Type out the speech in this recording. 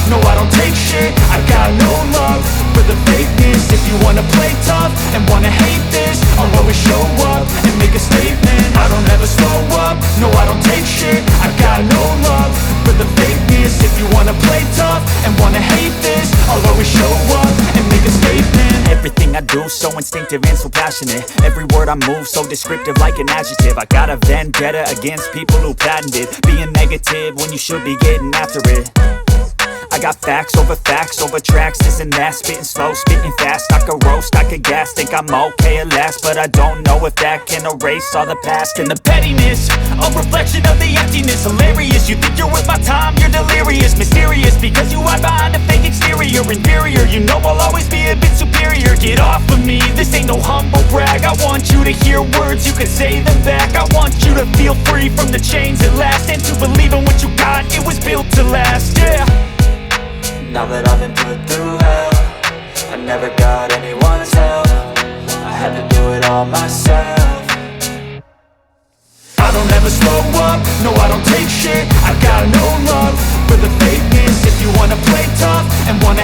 no I don't take shit. I got no love for the fakeness. If you wanna play tough and wanna hate this, I'll always show up and make a statement. I don't ever slow up, no I don't take shit. I got no love for the fakeness. If you wanna play tough and wanna hate this, I'll always show up and make a statement. Everything I do so instinctive and so passionate. Every word I move so descriptive like an adjective. I got a vendetta against people who patented being negative when you should be getting after it. I got facts over tracks, this and that. Spitting slow, spitting fast, I could roast, I could gas. Think I'm okay at last, but I don't know if that can erase all the past. And the pettiness, a reflection of the emptiness. Hilarious, you think you're worth my time, you're delirious. Mysterious, because you hide behind a fake exterior. Inferior, you know I'll always be a bit superior. Get off of me, this ain't no humble brag. I want you to hear words, you can say them back. I want you to feel free from the chains at last, and to believe in what you got, it was built to last, yeah. Now that I've been put through hell, I never got anyone's help. I had to do it all myself. I don't ever slow up, no I don't take shit. I got no love for the fakeness. If you wanna play tough and wanna